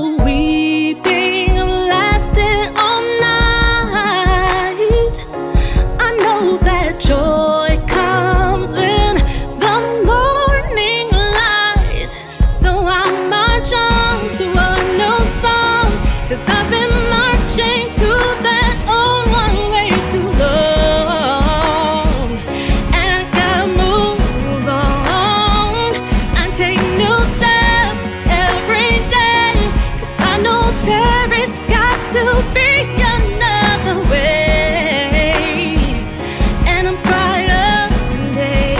Weeping lasted all night. I know that joy comes in the morning light. So I march on to a new song, 'cause I've been marching to that old one way too long. And I gotta move on and take new steps every day, 'cause I know there is got to be another way, and a brighter day.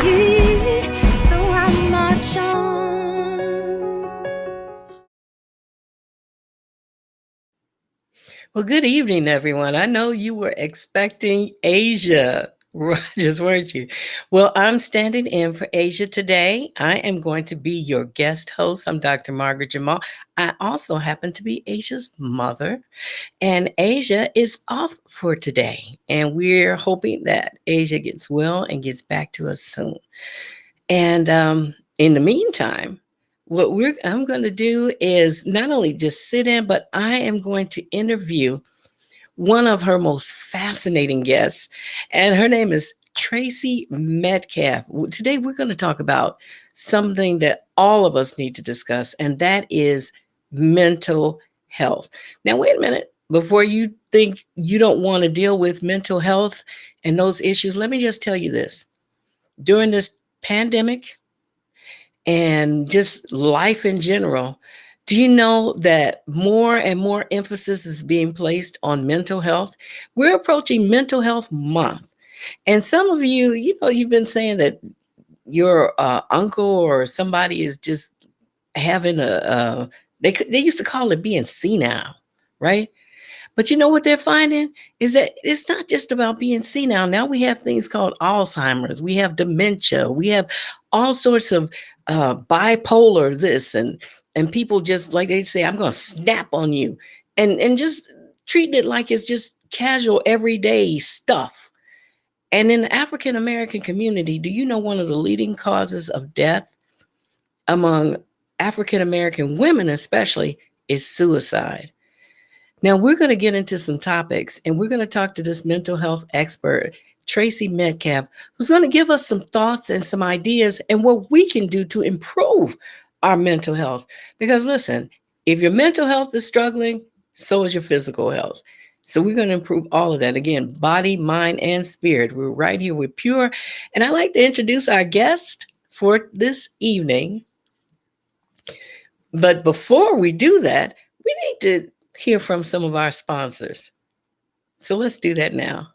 So I march on. Well, good evening, everyone. I know you were expecting Asia Rogers, weren't you? Well, I'm standing in for Asia today. I am going to be your guest host. I'm Dr. Margaret Jamal. I also happen to be Asia's mother, and Asia is off for today. And we're hoping that Asia gets well and gets back to us soon. And in the meantime, what I'm going to do is not only just sit in, but I am going to interview one of her most fascinating guests, and her name is Tracy Metcalf. Today, we're going to talk about something that all of us need to discuss, and that is mental health. Now, wait a minute. Before you think you don't want to deal with mental health and those issues, let me just tell you this. During this pandemic and just life in general, do you know that more and more emphasis is being placed on mental health? We're approaching Mental Health Month. And some of you, you've been saying that your uncle or somebody is just having they used to call it being senile, right? But you know what they're finding is that it's not just about being senile. Now we have things called Alzheimer's, we have dementia, we have all sorts of bipolar this and people just like they say, I'm going to snap on you, and just treating it like it's just casual everyday stuff. And in the African American community, do you know one of the leading causes of death among African American women, especially, is suicide? Now, we're going to get into some topics, and we're going to talk to this mental health expert, Tracy Metcalf, who's going to give us some thoughts and some ideas and what we can do to improve our mental health. Because listen, if your mental health is struggling, so is your physical health. So we're going to improve all of that. Again, body, mind, and spirit. We're right here with Pure. And I'd like to introduce our guest for this evening. But before we do that, we need to hear from some of our sponsors. So let's do that now.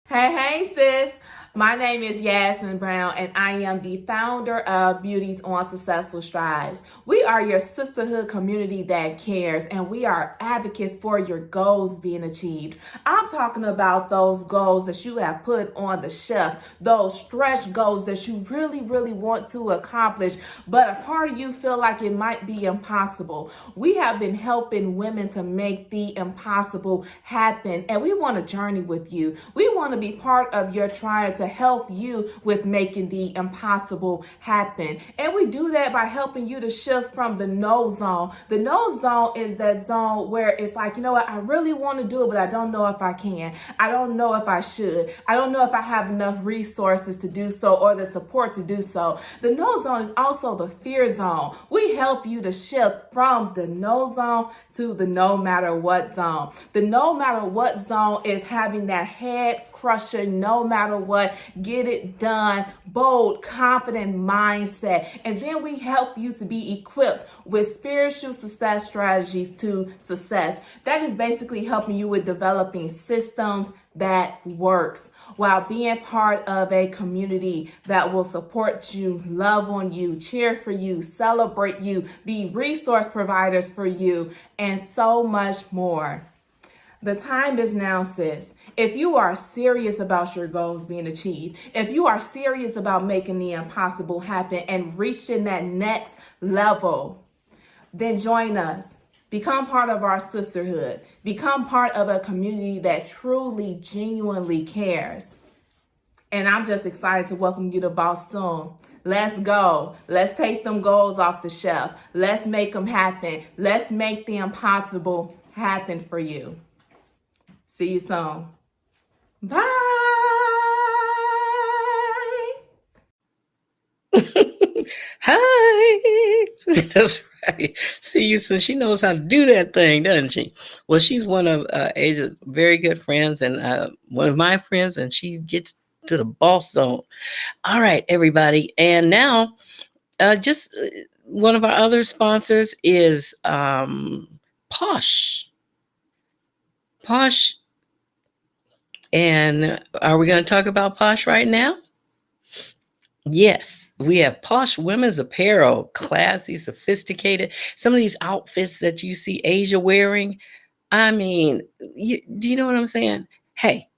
Hey, sis. My name is Yasmin Brown, and I am the founder of Beauties on Successful Strides. We are your sisterhood community that cares, and we are advocates for your goals being achieved. I'm talking about those goals that you have put on the shelf, those stretch goals that you really, really want to accomplish, but a part of you feel like it might be impossible. We have been helping women to make the impossible happen, and we want to journey with you. We want to be part of your tribe to help you with making the impossible happen. And we do that by helping you to shift from the no zone. The no zone is that zone where it's like, you know what, I really want to do it, but I don't know if I can. I don't know if I should. I don't know if I have enough resources to do so or the support to do so. The no zone is also the fear zone. We help you to shift from the no zone to the no matter what zone. The no matter what zone is having that head crusher, no matter what, get it done, bold, confident mindset. And then we help you to be equipped with spiritual success strategies to success. That is basically helping you with developing systems that works while being part of a community that will support you, love on you, cheer for you, celebrate you, be resource providers for you, and so much more. The time is now, sis. If you are serious about your goals being achieved, if you are serious about making the impossible happen and reaching that next level, then join us. Become part of our sisterhood. Become part of a community that truly, genuinely cares. And I'm just excited to welcome you to Boss Soon. Let's go. Let's take them goals off the shelf. Let's make them happen. Let's make the impossible happen for you. See you soon. Bye. Hi. That's right. See you soon. She knows how to do that thing, doesn't she? Well, she's one of Asia's very good friends and one of my friends, and she gets to the boss zone. All right, everybody. And now, just one of our other sponsors is Posh. Posh. And are we going to talk about Posh right now? Yes, we have Posh women's apparel, classy, sophisticated. Some of these outfits that you see Asia wearing, I mean, do you know what I'm saying? Hey,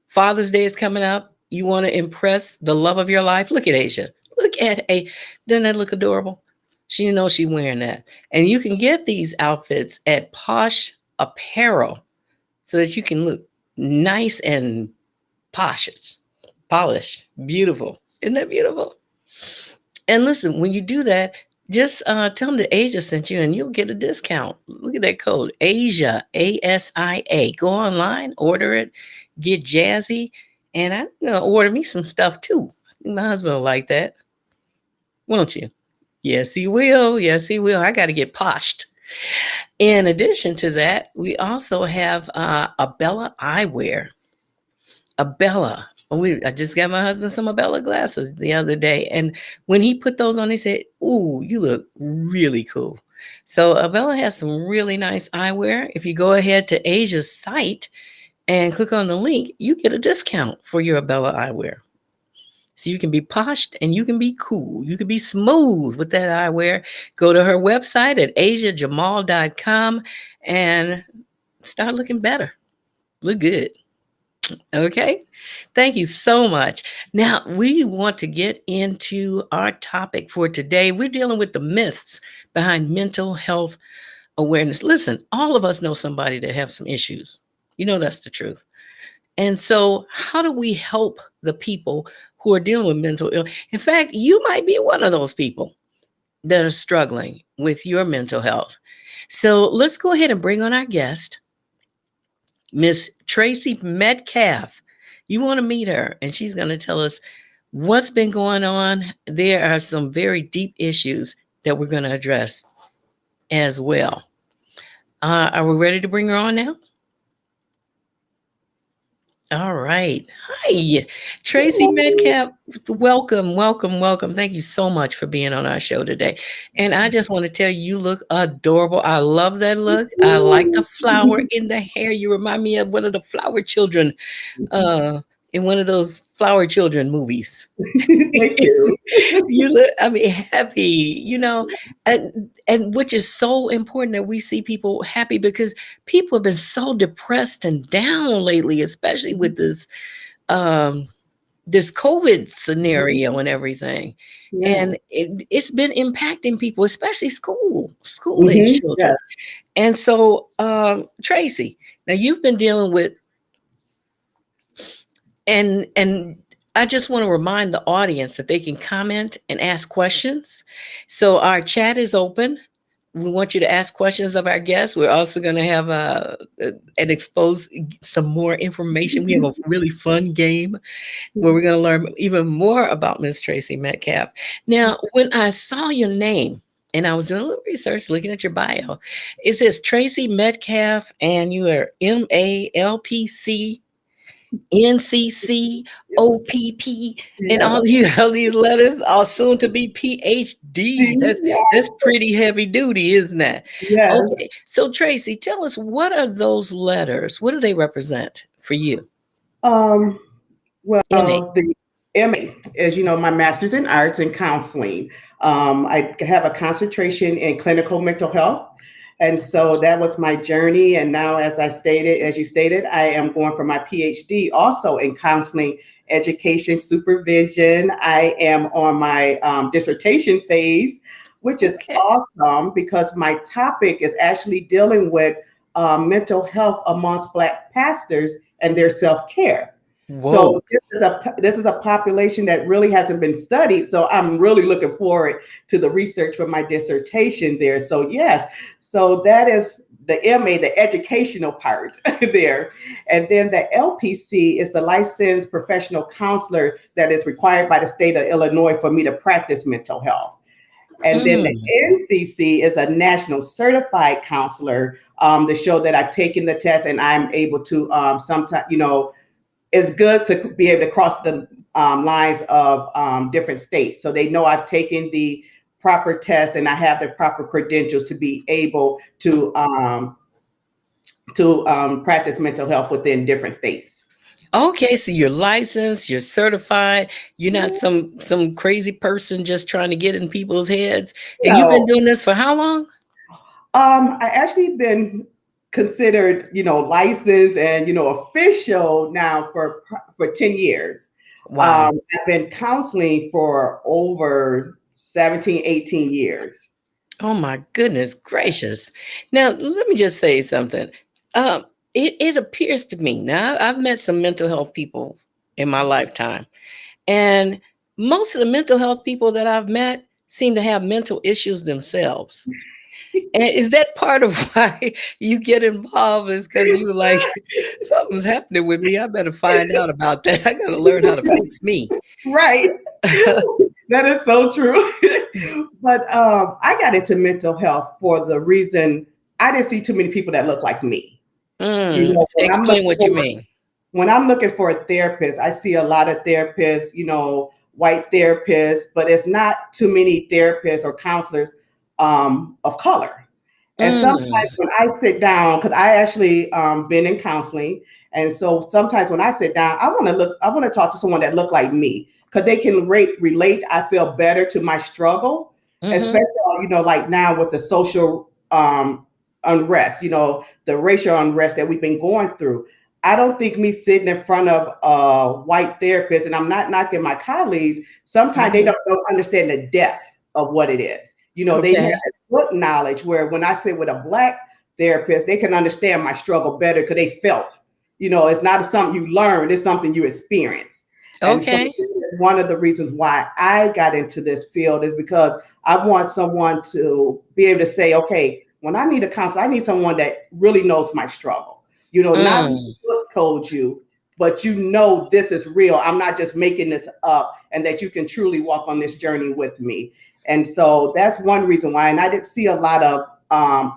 Father's Day is coming up. You want to impress the love of your life? Look at Asia. Look at a. Doesn't that look adorable? She knows she's wearing that. And you can get these outfits at Posh Apparel so that you can look nice and polished, beautiful. Isn't that beautiful? And listen, when you do that, just tell them that Asia sent you and you'll get a discount. Look at that code, Asia, ASIA. Go online, order it, get jazzy. And I'm going to order me some stuff too. I think my husband will like that. Won't you? Yes, he will. Yes, he will. I got to get poshed. In addition to that, we also have Abella Eyewear. Abella. I just got my husband some Abella glasses the other day. And when he put those on, he said, "Ooh, you look really cool." So Abella has some really nice eyewear. If you go ahead to Asia's site and click on the link, you get a discount for your Abella eyewear. So you can be poshed and you can be cool. You can be smooth with that eyewear. Go to her website at asiajamal.com and start looking better. Look good. Okay. Thank you so much. Now, we want to get into our topic for today. We're dealing with the myths behind mental health awareness. Listen, all of us know somebody that have some issues. You know, that's the truth. And so, how do we help the people who are dealing with mental illness? In fact, you might be one of those people that are struggling with your mental health. So, let's go ahead and bring on our guest, Miss Tracy Metcalf. You want to meet her, and she's going to tell us what's been going on. There are some very deep issues that we're going to address as well. Are we ready to bring her on now? All right. Hi, Tracy Metcalf. Welcome, welcome, welcome. Thank you so much for being on our show today. And I just want to tell you, you look adorable. I love that look. I like the flower in the hair. You remind me of one of the flower children in one of those flower children movies. Thank you. You look, I mean, happy, you know, and which is so important that we see people happy because people have been so depressed and down lately, especially with this this COVID scenario and everything. Yeah. And it's been impacting people, especially school age children. Yes. And so, Tracy, now you've been dealing with, and I just want to remind the audience that they can comment and ask questions. So our chat is open. We want you to ask questions of our guests. We're also going to have and expose some more information. We have a really fun game where we're going to learn even more about Miss Tracy Metcalf. Now, when I saw your name and I was doing a little research, looking at your bio, it says Tracy Metcalf, and you are MALPC. NCC, OPP, and all these letters are soon to be PhD. That's pretty heavy duty, isn't that? Yes. Okay, so Tracy, tell us, what are those letters? What do they represent for you? Well, MA. the MA, as you know, my master's in arts and counseling. I have a concentration in clinical mental health. And so that was my journey. And now, as you stated, I am going for my PhD also in counseling, education, supervision. I am on my dissertation phase, which is awesome because my topic is actually dealing with mental health amongst Black pastors and their self-care. Whoa. So this is a population that really hasn't been studied. So I'm really looking forward to the research for my dissertation there. So yes, so that is the MA, the educational part there. And then the LPC is the licensed professional counselor that is required by the state of Illinois for me to practice mental health. And then the Mm. NCC is a national certified counselor to show that I've taken the test and I'm able to sometimes, it's good to be able to cross the lines of different states. So they know I've taken the proper test and I have the proper credentials to be able to practice mental health within different states. Okay, so you're licensed, you're certified, you're not some crazy person just trying to get in people's heads. And you've been No, doing this for how long? I actually been considered, licensed and official now for 10 years. Wow. I've been counseling for over 17, 18 years. Oh my goodness gracious. Now, let me just say something. Um, it appears to me, now I've met some mental health people in my lifetime, and most of the mental health people that I've met seem to have mental issues themselves. And is that part of why you get involved? Is because you like something's happening with me? I better find out about that. I got to learn how to fix me. Right. That is so true. But I got into mental health for the reason I didn't see too many people that look like me. When I'm Explain looking what for you mean. a therapist, I see a lot of therapists, white therapists, but it's not too many therapists or counselors of color. And Mm, sometimes when I sit down, because I actually been in counseling, and so sometimes when I sit down, I want to talk to someone that look like me, because they can relate. I feel better to my struggle, mm-hmm. especially like now with the social unrest, the racial unrest that we've been going through. I don't think me sitting in front of a white therapist, and I'm not knocking my colleagues. Sometimes they Hmm. don't understand the depth of what it is. They have Okay. book knowledge where when I sit with a black therapist, they can understand my struggle better because they felt. It's not something you learn, it's something you experience. And so Okay. one of the reasons why I got into this field is because I want someone to be able to say, okay, when I need a counselor, I need someone that really knows my struggle. Not what Mm, the books told you, but this is real. I'm not just making this up, and that you can truly walk on this journey with me. And so that's one reason why. And I did see a lot of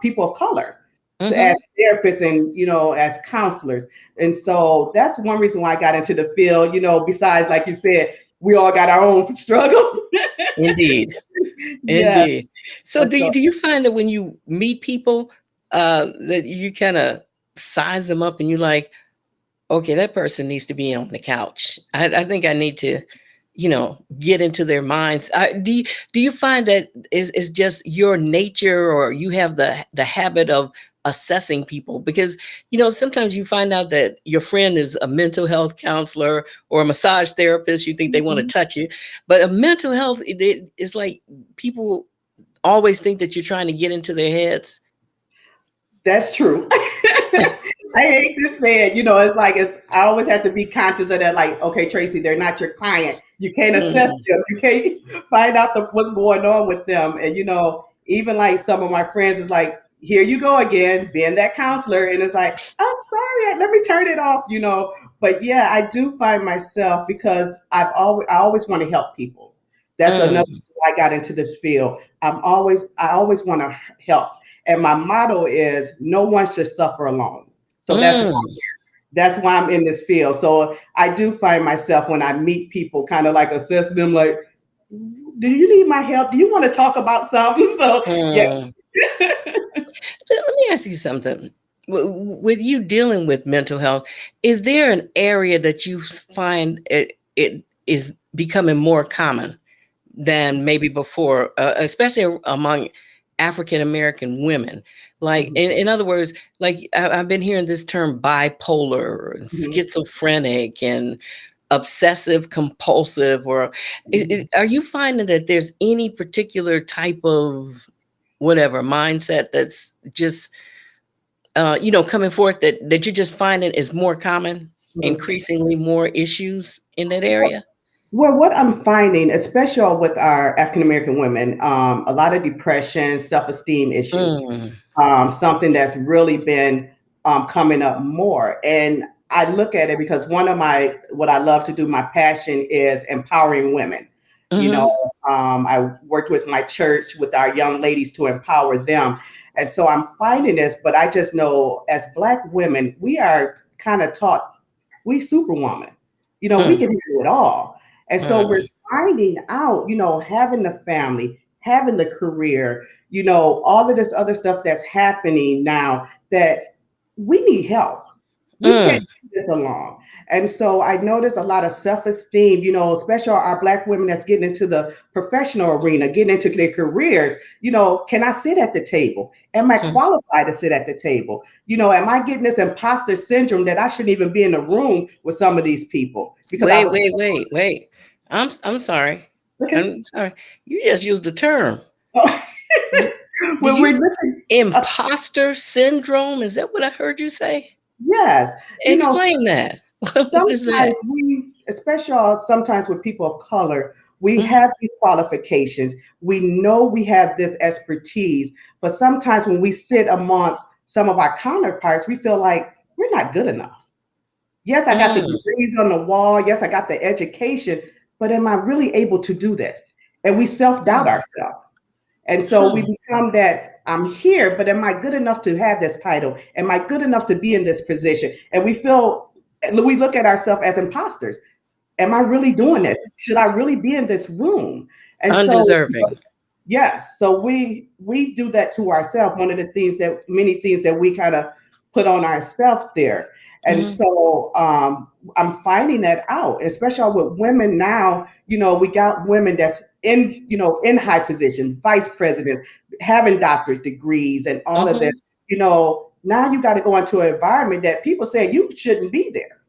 people of color as mm-hmm. therapists and as counselors. And so that's one reason why I got into the field. Besides, like you said, we all got our own struggles. Indeed. Yeah. Indeed. So do you So do you find that when you meet people, that you kind of size them up and you like, okay, that person needs to be on the couch. I think I need to, get into their minds. Do you find that is just your nature, or you have the habit of assessing people? Because sometimes you find out that your friend is a mental health counselor or a massage therapist. You think they want to mhm, touch you, but a mental health, it's like people always think that you're trying to get into their heads. that's true. I hate to say it, it's like I always have to be conscious of that, like, okay, Tracy, they're not your client. You can't assess Mhm. them. You can't find out what's going on with them. And even like some of my friends is like, here you go again, being that counselor. And it's like, I'm sorry, let me turn it off. But yeah, I do find myself because I always want to help people. That's another Mm, reason I got into this field. I always want to help. And my motto is no one should suffer alone. So mm, that's why I'm in this field. So I do find myself when I meet people kind of like assessing them like, do you need my help? Do you want to talk about something? So yeah. mm. Let me ask you something. With you dealing with mental health, is there an area that you find it is becoming more common than maybe before, especially among African American women? Like, Mhm, in other words, like I've been hearing this term bipolar and mhm, schizophrenic and obsessive compulsive, or mhm. are you finding that there's any particular type of whatever mindset that's just coming forth that you're just finding is more common? Mhm. increasingly more issues in that area? Well, what I'm finding, especially with our African American women, a lot of depression, self-esteem issues, Mm, something that's really been coming up more. And I look at it because one of what I love to do, my passion is empowering women. You know, mhm, I worked with my church with our young ladies to empower them. And so I'm finding this, but I just know as Black women, we are kind of taught we superwoman. We mm, can do it all. And so we're mm, finding out, having the family, having the career, all of this other stuff that's happening now that we need help. We can't mm. do this alone. And so I notice a lot of self-esteem, especially our Black women that's getting into the professional arena, getting into their careers. Can I sit at the table? Am I Mm. qualified to sit at the table? Am I getting this imposter syndrome that I shouldn't even be in the room with some of these people because I Wait, was wait, wait, wait. I'm sorry. okay. I'm sorry. You just used the term. Did, did When you we're looking, imposter syndrome? Is that what I heard you say? yes, Explain that. What is sometimes that? especially sometimes with people of color, we Mhm, have these qualifications. We know we have this expertise, but sometimes when we sit amongst some of our counterparts, we feel like we're not good enough. Yes, I got the mm, degrees on the wall. Yes, I got the education, but am I really able to do this? And we self doubt mm, ourselves. And so we hmm, become that I'm here, but am I good enough to have this title? Am I good enough to be in this position? And we look at ourselves as imposters. Am I really doing it? Should I really be in this room? And so, undeserving. yes, so we do that to ourselves. One of the things that many things that we kind of put on ourselves there. And Mhm, so I'm finding that out, especially with women now. We got women that's in high position, vice presidents, having doctorate degrees and all of this. mhm, Now you got to go into an environment that people say you shouldn't be there.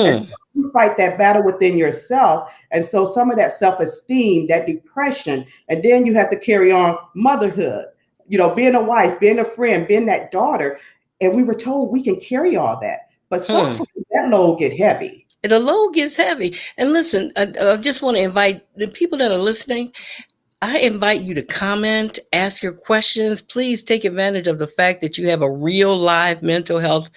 And mm, so you fight that battle within yourself. And so some of that self-esteem, that depression, and then you have to carry on motherhood, being a wife, being a friend, being that daughter. And we were told we can carry all that. But hmm. sometimes that load get heavy. The load gets heavy. And listen, I just want to invite the people that are listening. I invite you to comment, ask your questions. Please take advantage of the fact that you have a real live mental health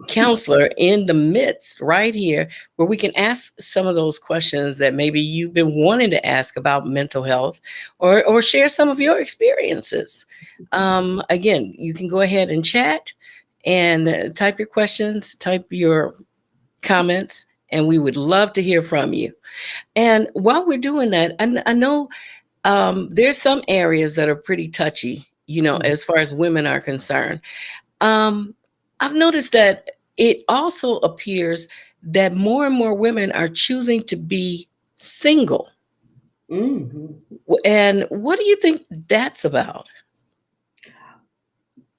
counselor in the midst right here where we can ask some of those questions that maybe you've been wanting to ask about mental health or share some of your experiences. Again, you can go ahead and chat and type your questions, type your comments, and we would love to hear from you. And while we're doing that, I know there's some areas that are pretty touchy, Mhm. as far as women are concerned. Um, I've noticed that it also appears that more and more women are choosing to be single. Mhm. And what do you think that's about?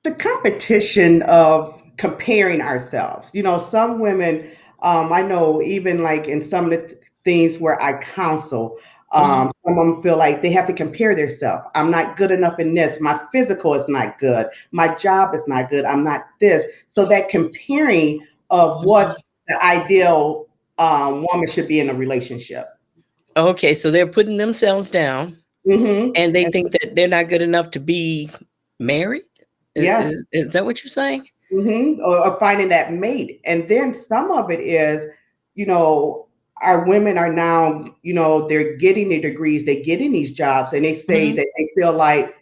The competition of comparing ourselves. Some women, I know even like in some of the things where I counsel, Mhm, some of them feel like they have to compare themselves. I'm not good enough in this. My physical is not good. My job is not good. I'm not this. So that comparing of mhm. what the ideal woman should be in a relationship. Okay, so they're putting themselves down Hmm. and they think that they're not good enough to be married. Is, Yes. is, is that what you're saying? Or finding that mate. And then some of it is, you know, our women are now, they're getting their degrees, they're getting these jobs, and they say Mhm. that they feel like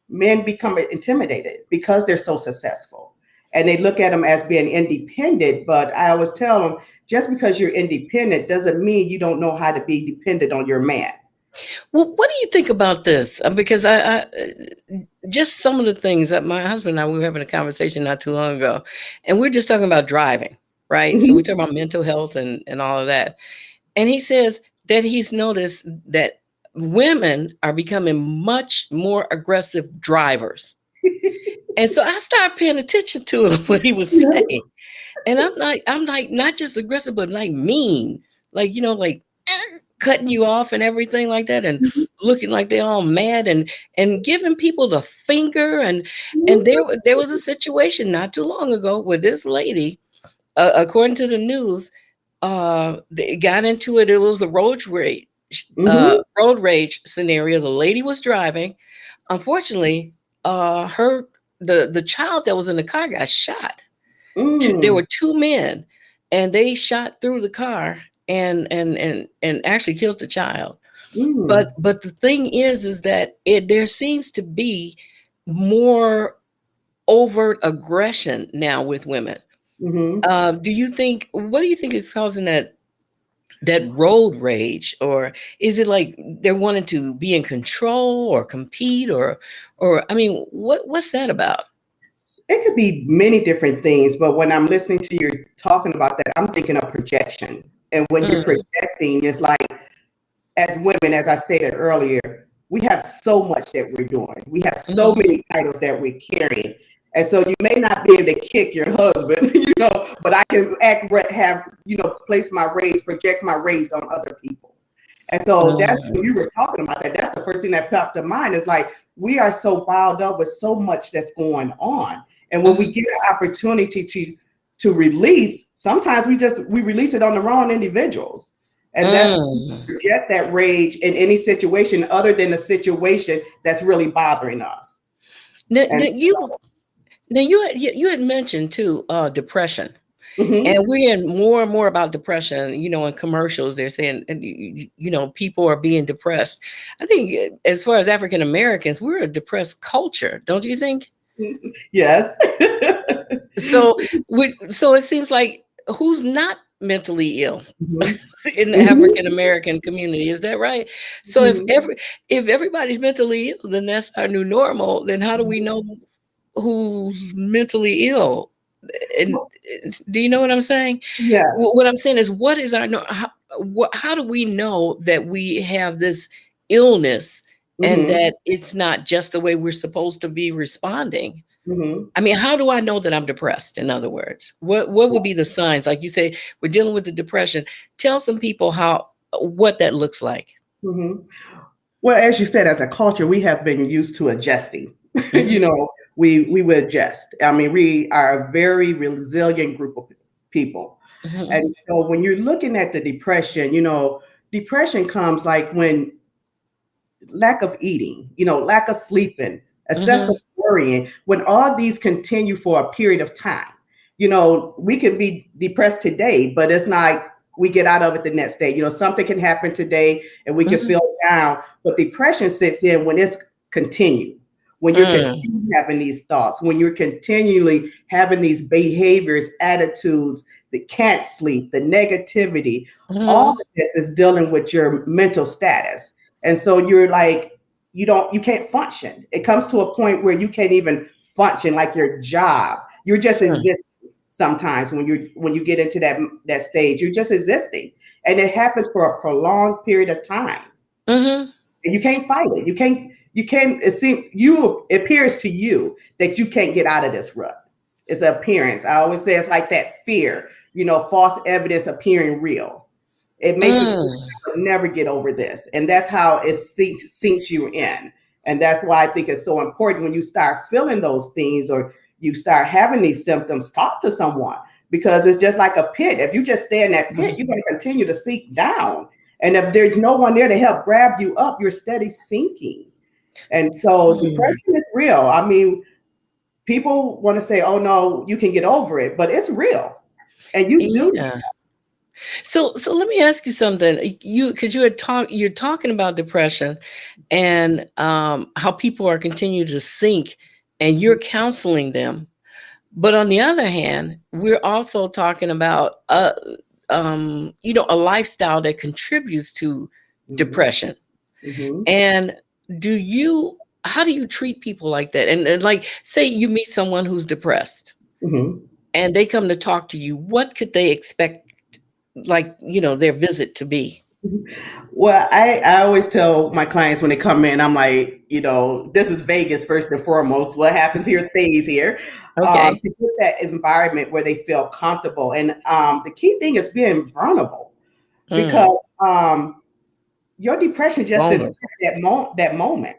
men become intimidated because they're so successful. And they look at them as being independent. But I always tell them just because you're independent doesn't mean you don't know how to be dependent on your man. Well, what do you think about this? Because just some of the things that my husband and I we were having a conversation not too long ago, and we're just talking about driving, right? So we're Mhm. talking about mental health and all of that. And he says that he's noticed that women are becoming much more aggressive drivers. And so I started paying attention to what he was Yes. saying. And I'm like not just aggressive, but like mean, like like cutting you off and everything like that, and looking like they're all mad and giving people the finger. And there was a situation not too long ago where this lady, according to the news, they got into it. It was a Mm-hmm. road rage scenario. The lady was driving. Unfortunately, her the child that was in the car got shot. There Mm, were two men, and they shot through the car and actually killed the child. mm, But the thing is that there seems to be more overt aggression now with women. mm-hmm. Do you think? What do you think is causing that road rage, or is it like they're wanting to be in control or compete, or I mean, what's that about? It could be many different things, but when I'm listening to you talking about that, I'm thinking of projection. And when you're Mm, projecting, it's like, as women, as I stated earlier, we have so much that we're doing. We have so mhm, many titles that we're carrying. And so you may not be able to kick your husband, but I can place my rage, project my rage on other people. And so that's when mm, you were talking about that. That's the first thing that popped to mind is like, we are so balled up with so much that's going on. And when we mhm, get an opportunity to release, sometimes we release it on the wrong individuals. And that's mm. project that rage in any situation other than the situation that's really bothering us. Now, And you had mentioned too depression. mhm, And we're hearing more and more about depression, in commercials. They're saying, and people are being depressed. I think as far as African Americans, we're a depressed culture, don't you think? yes. So, so it seems like who's not mentally ill Mhm, in the mhm, African American community? Is that right? So mhm. if everybody's mentally ill, then that's our new normal. Then how do we know who's mentally ill? And do you know what I'm saying? Yeah. What I'm saying is, what is our how do we know that we have this illness and Mhm, that it's not just the way we're supposed to be responding? mhm. I mean, how do I know that I'm depressed? In other words, what would be the signs? Like you say, we're dealing with the depression. Tell some people what that looks like. Mhm. Well, as you said, as a culture, we have been used to adjusting. Hmm. We would adjust. I mean, we are a very resilient group of people. Hmm. And so when you're looking at the depression, depression comes like when lack of eating, lack of sleeping, excessive Hmm. worrying, when all these continue for a period of time. We can be depressed today, but it's not we get out of it the next day. Something can happen today and we can Hmm. feel down, but depression sits in when it's continued. When you're Mm. continuing having these thoughts, when you're continually having these behaviors, attitudes, the can't sleep, the negativity, all of Hmm. this is dealing with your mental status. And so you're like, you can't function. It comes to a point where you can't even function like your job. You're just Mm. existing sometimes when you get into that stage. You're just existing. And it happens for a prolonged period of time. Mhm. And you can't fight it. You can't it appears to you that you can't get out of this rut. It's an appearance. I always say it's like that fear, false evidence appearing real. It makes it Mm. never get over this. And that's how it sinks you in. And that's why I think it's so important when you start feeling those things or you start having these symptoms, talk to someone because it's just like a pit. If you just stay in that pit, Mhm. you're going to continue to sink down. And if there's no one there to help grab you up, you're steady sinking. And so Mm. depression is real. I mean, people want to say, oh no, you can get over it, but it's real. And you do. Yeah. So let me ask you something. Because you're talking about depression and how people are continuing to sink, and you're counseling them. But on the other hand, we're also talking about a lifestyle that contributes to Mhm, depression. mhm, And how do you treat people like that? And like, say you meet someone who's depressed mhm. and they come to talk to you, what could they expect, like, their visit to be? Well, I always tell my clients when they come in, I'm like, this is Vegas first and foremost. What happens here stays here. Okay. To get that environment where they feel comfortable. And the key thing is being vulnerable Mm. because your depression just is Vulnerable. that moment.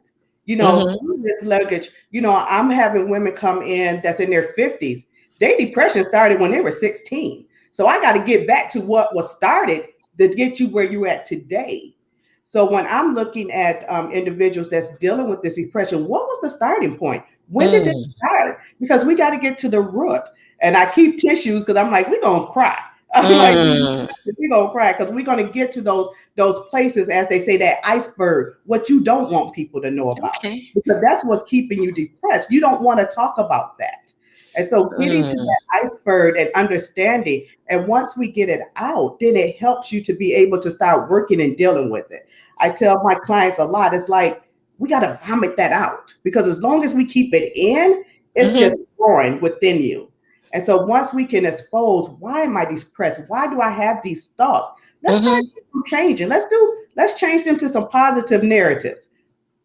Hmm. Some of this luggage, I'm having women come in that's in their 50s. Their depression started when they were 16. So I got to get back to what was started to get you where you're at today. So when I'm looking at individuals that's dealing with this depression, what was the starting point? When did it Mm, start? Because we got to get to the root. And I keep tissues because I'm like, we're going to cry. I'm like, mm. we're going to cry because we're going to get to those places, as they say, that iceberg, what you don't want people to know about. Okay. Because that's what's keeping you depressed. You don't want to talk about that. And so getting to Mm, that iceberg and understanding, and once we get it out, then it helps you to be able to start working and dealing with it. I tell my clients a lot, it's like, we got to vomit that out because as long as we keep it in, it's mhm, just growing within you. And so once we can expose, why am I depressed? Why do I have these thoughts? Let's start mhm. changing. Let's change them to some positive narratives.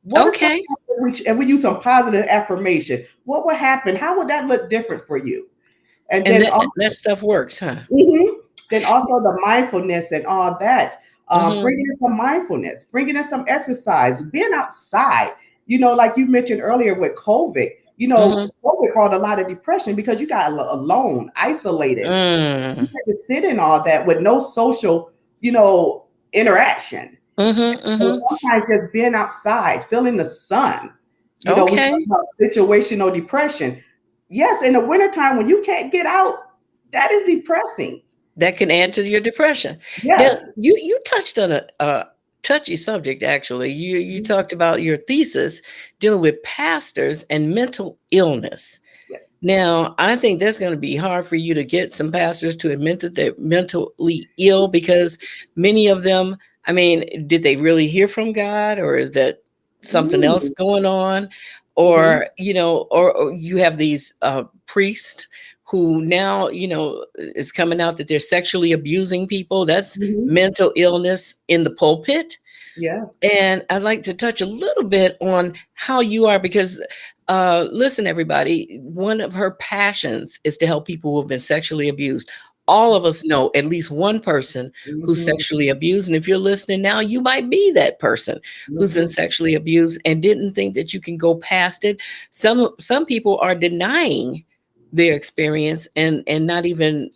What is going Okay. to happen if we use some positive affirmation? What would happen? How would that look different for you? And And then that stuff works, huh? mhm. Then also the mindfulness and all that. Mhm, Bringing in some mindfulness, bringing in some exercise, being outside. Like you mentioned earlier with COVID, mhm, COVID brought a lot of depression because you got alone, isolated. You mm, had to sit in all that with no social, interaction. mhm, So mhm. sometimes just being outside, feeling the sun, we talk Okay. about situational depression. Yes, in the wintertime when you can't get out, that is depressing. That can add to your depression. Now, Yes. you touched on a touchy subject. Actually, you Mhm. talked about your thesis dealing with pastors and mental illness. Yes. Now, I think that's going to be hard for you to get some pastors to admit that they're mentally ill because many of them, I mean, did they really hear from God, or is that something else Mm. going on? Mhm. Or, or you have these priests who now, it's coming out that they're sexually abusing people. That's Mhm. mental illness in the pulpit. Yes. And I'd like to touch a little bit on how you are, because listen, everybody, one of her passions is to help people who have been sexually abused. All of us know at least one person who's Mhm. sexually abused. And if you're listening now, you might be that person who's been Mhm. sexually abused and didn't think that you can go past it. Some people are denying their experience and not even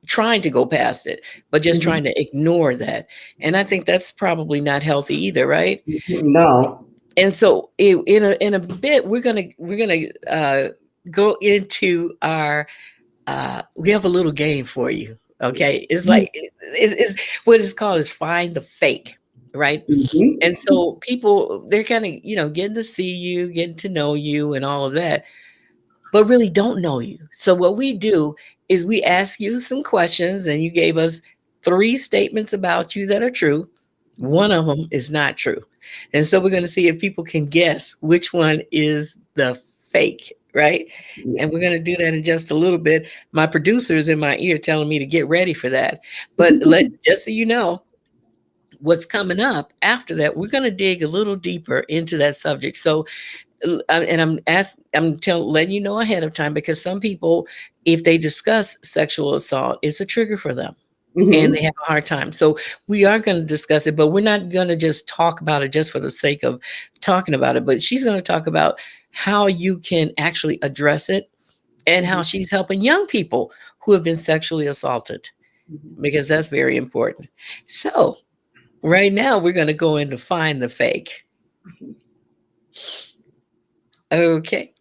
trying to go past it, but just Mhm. trying to ignore that. And I think that's probably not healthy either, right? Mhm. No. And so in a bit, we're gonna go into our we have a little game for you. Okay. It's Mhm. like it's what it's called is find the fake, right? Mhm. And so people, they're kind of, getting to see you, getting to know you and all of that, but really don't know you. So what we do is we ask you some questions, and you gave us three statements about you that are true. One Mhm. of them is not true. And so we're going to see if people can guess which one is the fake, right? And we're Yes. going to do that in just a little bit. My producer is in my ear telling me to get ready for that. But just so you know, what's coming up after that, we're going to dig a little deeper into that subject. So and letting you know ahead of time, because some people, if they discuss sexual assault, it's a trigger for them and they Mhm. have a hard time. So we are going to discuss it, but we're not going to just talk about it just for the sake of talking about it. But she's going to talk about how you can actually address it and how Mhm. she's helping young people who have been sexually assaulted, Mhm. because that's very important. So right now we're going to go in to find the fake. Okay.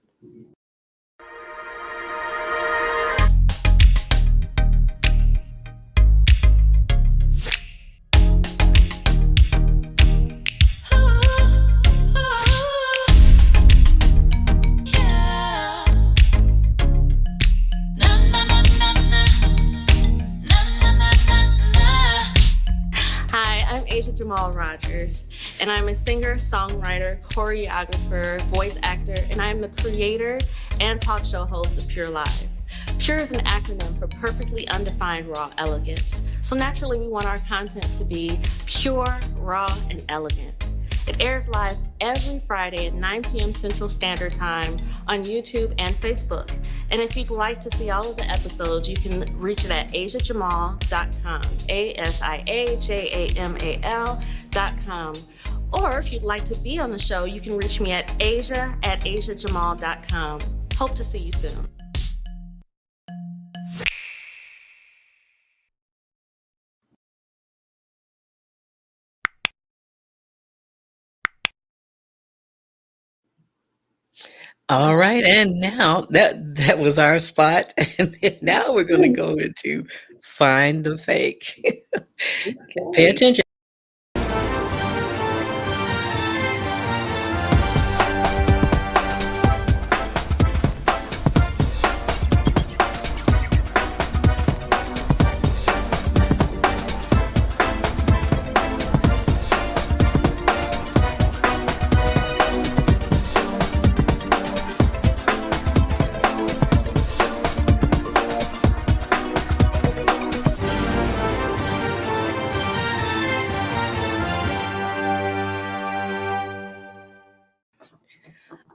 Hi, I'm Asia Jamal Rogers, and I'm a singer, songwriter, choreographer, voice actor, and I am the creator and talk show host of Pure Live. Pure is an acronym for perfectly undefined raw elegance. So naturally, we want our content to be pure, raw, and elegant. It airs live every Friday at 9 p.m. Central Standard Time on YouTube and Facebook. And if you'd like to see all of the episodes, you can reach it at asiajamal.com, ASIAJAMAL.com. Or if you'd like to be on the show, you can reach me at asia@asiajamal.com. Hope to see you soon. All right, and now that was our spot, and then now we're going to go into find the fake. Pay Okay. attention.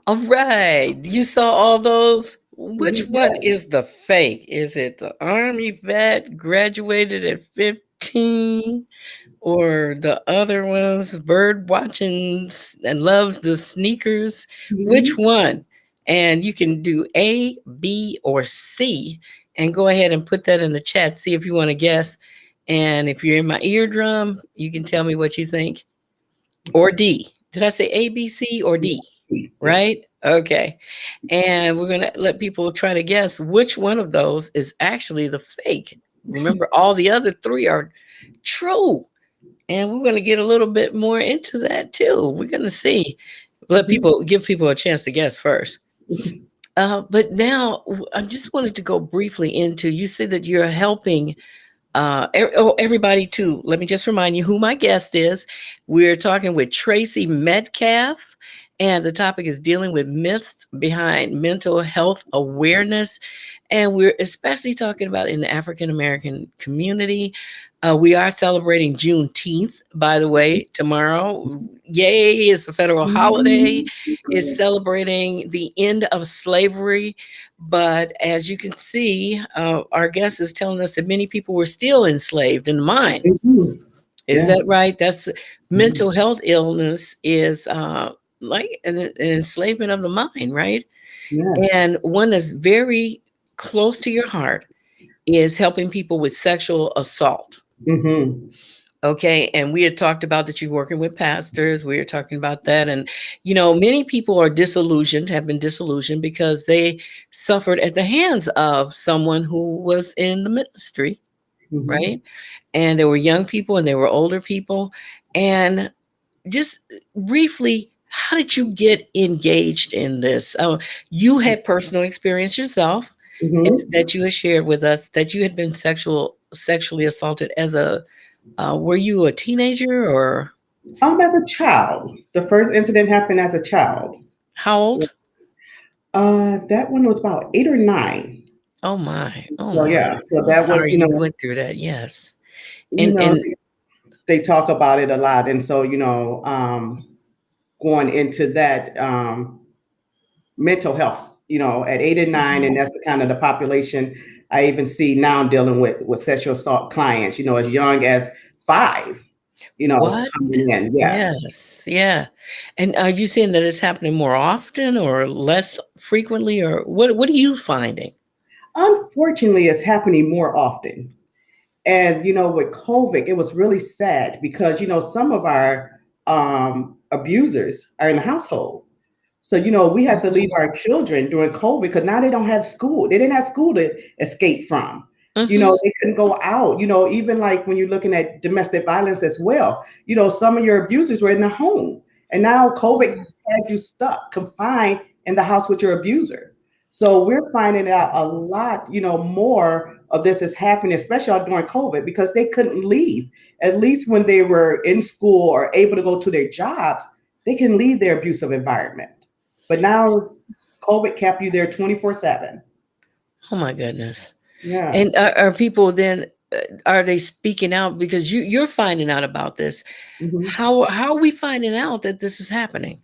All right, you saw all those. Which one Yes. is the fake? Is it the Army vet graduated at 15? Or the other ones, bird watching and loves the sneakers? Which Mhm. one? And you can do A, B, or C, and go ahead and put that in the chat. See if you want to guess. And if you're in my eardrum, you can tell me what you think. Or D. Did I say A, B, C, or D? Yes. Right? Okay. And we're going to let people try to guess which one of those is actually the fake. Remember, all the other three are true. And we're going to get a little bit more into that too. We're going to see. Let Mhm. people give people a chance to guess first. But now I just wanted to go briefly into. You said that you're helping everybody too. Let me just remind you who my guest is. We're talking with Tracy Metcalf, and the topic is dealing with myths behind mental health awareness. And we're especially talking about in the African American community. We are celebrating Juneteenth, by the way, tomorrow. Yay, it's a federal holiday. Mhm. It's celebrating the end of slavery. But as you can see, our guest is telling us that many people were still enslaved in the mind. Mhm. Is that Yes. right? That's mental Yes. health illness is like an enslavement of the mind, right? Yes. And one that's very close to your heart is helping people with sexual assault. Mhm. Okay. And we had talked about that you're working with pastors. We were talking about that. And, many people are disillusioned, have been disillusioned because they suffered at the hands of someone who was in the ministry, Mhm. right? And there were young people and there were older people. And just briefly, how did you get engaged in this? You had personal experience yourself Mhm. that you had shared with us that you had been sexually assaulted as a were you a teenager or As a child, the first incident happened as a child. how old? That one was about 8 or 9. Oh my, oh So my. yeah, so I'm that was, sorry you went through that. Yes. you And know, they talk about it a lot, and so going into that mental health, at 8 and 9, and that's the kind of the population I even see now dealing with sexual assault clients, as young as 5, what? coming in. Yes. Yes, yeah. And are you seeing that it's happening more often or less frequently, or what are you finding? Unfortunately, it's happening more often. And with COVID, it was really sad because some of our abusers are in the household. So we had to leave Mhm. our children during COVID because now they don't have school. They didn't have school to escape from. Mhm. They couldn't go out. Even like when you're looking at domestic violence as well. Some of your abusers were in the home, and now COVID Mm. had you stuck, confined in the house with your abuser. So we're finding out a lot, more of this is happening, especially during COVID, because they couldn't leave. At least when they were in school or able to go to their jobs, they can leave their abusive environment. But now COVID kept you there 24/7. Oh my goodness. Yeah. And are people then are they speaking out because you're finding out about this? Mhm. How are we finding out that this is happening?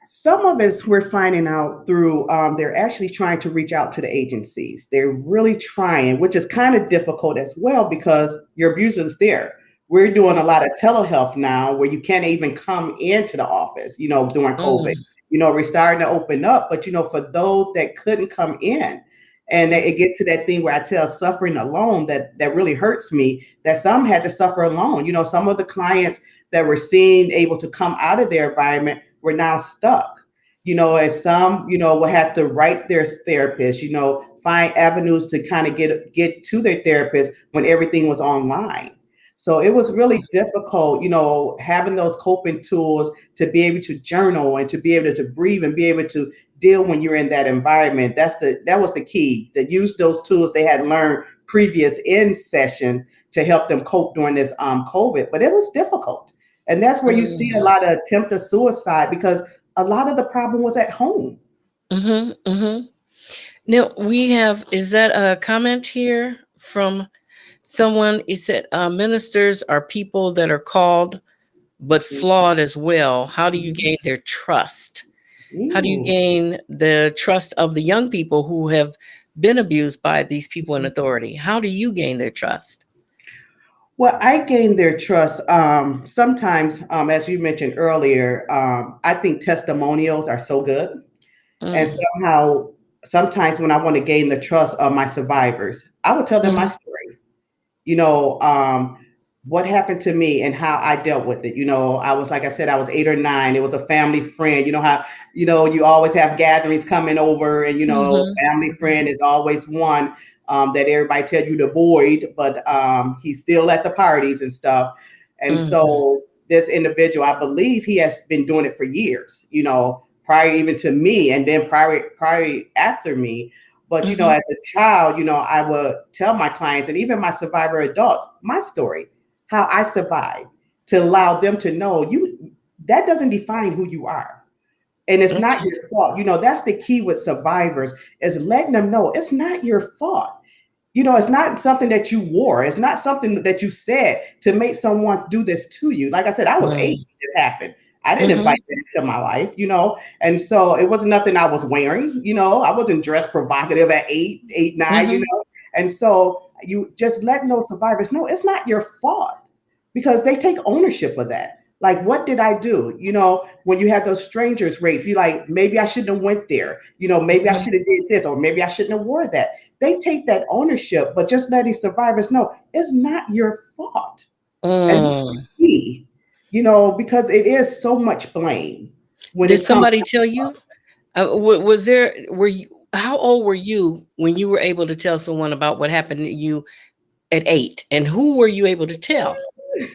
Some of us we're finding out through they're actually trying to reach out to the agencies. They're really trying, which is kind of difficult as well because your abuser is there. We're doing a lot of telehealth now where you can't even come into the office, during COVID. Mm, We're starting to open up, but for those that couldn't come in, and it gets to that thing where I tell suffering alone that really hurts me, that some had to suffer alone. Some of the clients that were seen able to come out of their environment were now stuck. And some, will have to write their therapist, find avenues to kind of get to their therapist when everything was online. So it was really difficult, having those coping tools to be able to journal and to be able to breathe and be able to deal when you're in that environment. That was the key, to use those tools they had learned previous in session to help them cope during this COVID. But it was difficult. And that's where you see a Mm. lot of attempted suicide, because a lot of the problem was at home. Mm-hmm. Mm-hmm. Now is that a comment here from someone? He said, ministers are people that are called but flawed as well. How do you Mhm. gain their trust? How do you Ooh. gain the trust of the young people who have been abused by these people in authority? How do you gain their trust? Well, I gained their trust. Sometimes, as you mentioned earlier, I think testimonials are so good. And Mm. somehow, sometimes when I want to gain the trust of my survivors, I would tell them my Mhm. story. you know, um, what happened to me and how I dealt with it. I was, like I said, I was 8 or 9. It was a family friend. You know how, you always have gatherings coming over, and, Mhm. family friend is always one that everybody tell you to avoid, but he's still at the parties and stuff. And Mhm. so this individual, I believe he has been doing it for years, prior even to me, and then prior after me. But Mhm. as a child, I would tell my clients and even my survivor adults my story, how I survived, to allow them to know that doesn't define who you are. And it's not Okay. your fault. That's the key with survivors, is letting them know it's not your fault. It's not something that you wore. It's not something that you said to make someone do this to you. Like I said, I was 8 Mm. when this happened. I didn't invite Mhm. that into my life. And so it was nothing I was wearing. I wasn't dressed provocative at 8, 9, Mhm. And so you just letting those survivors know it's not your fault, because they take ownership of that. Like, what did I do? When you have those strangers rape, you like, maybe I shouldn't have went there. Maybe I Mhm. should have did this, or maybe I shouldn't have wore that. They take that ownership, but just letting survivors know it's not your fault. And that's the Mm. key, because it is so much blame when Did it comes somebody tell you? Was there? Were you? How old were you when you were able to tell someone about what happened to you at 8? And who were you able to tell?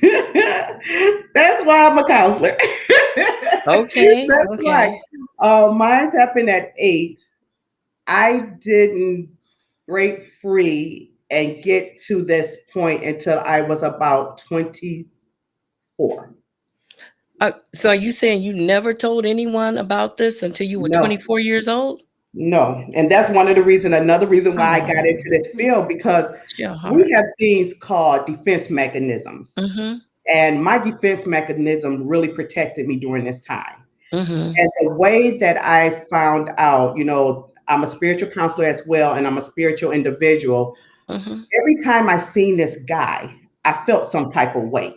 to. That's why I'm a counselor. Okay. That's why. Okay. Mine's happened at 8. I didn't break free and get to this point until I was about 24. So are you saying you never told anyone about this until you were No, 24 years old? no. And that's another reason why I got into Oh, this field, because bless your we heart. have things called defense mechanisms. Mhm. And my defense mechanism really protected me during this time. Mhm. And the way that I found out, I'm a spiritual counselor as well, and I'm a spiritual individual. Mhm. Every time I seen this guy, I felt some type of way.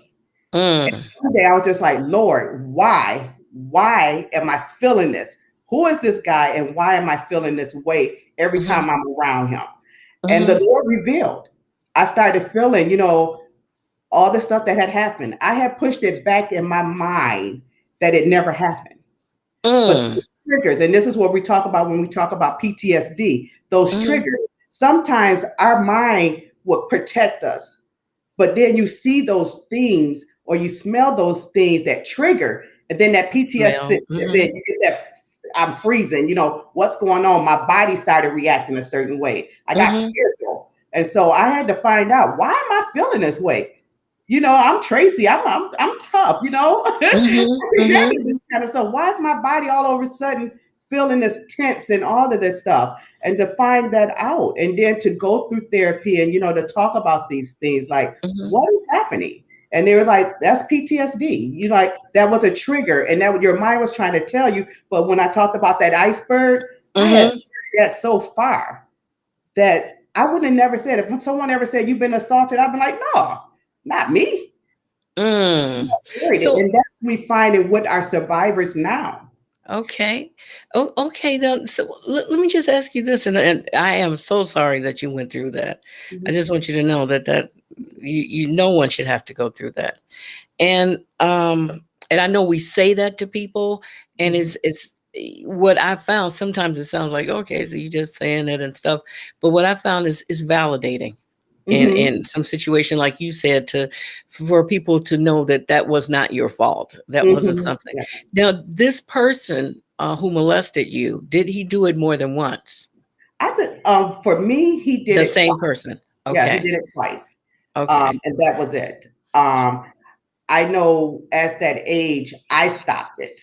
Mm. One day I was just like, Lord, why? Why am I feeling this? Who is this guy, and why am I feeling this way every Mhm. time I'm around him? And the Mhm. Lord revealed. I started feeling, all the stuff that had happened. I had pushed it back in my mind that it never happened. But Mm. those triggers, and this is what we talk about when we talk about PTSD, those Mhm. triggers, sometimes our mind would protect us. But then you see those things, or you smell those things that trigger, and then that PTSD Smell. sits, and then Mhm. you get that, I'm freezing, what's going on? My body started reacting a certain way. I got Mhm. fearful. And so I had to find out, why am I feeling this way? I'm Tracy. I'm tough. I Mhm. can Mhm. handle this kind of stuff. Why is my body all over a sudden feeling this tense and all of this stuff? And to find that out, and then to go through therapy, and to talk about these things, like, Mhm. what is happening? And they were like, that's PTSD. Like, that was a trigger, and that your mind was trying to tell you. But when I talked about that iceberg, I had Mhm. carried that so far that I would have never said, if someone ever said you've been assaulted, I'd be like, no, not me. Mm. And So that's what we find it with our survivors now. okay. Oh, okay. Then, so let me just ask you this, and I am so sorry that you went through that. I Mhm. just want you to know that no one should have to go through that. And I know we say that to people, and Mhm. what I found, sometimes it sounds like, okay, so you're just saying it and stuff. But what I found is validating Mm-hmm. in some situation, like you said, to for people to know that that was not your fault. That wasn't Mm-hmm. something. Yes. Now, this person who molested you, did he do it more than once? I could, for me, he did The it same twice. person. Yeah, he Okay. did it twice. Okay. And that was it. I know as that age, I stopped it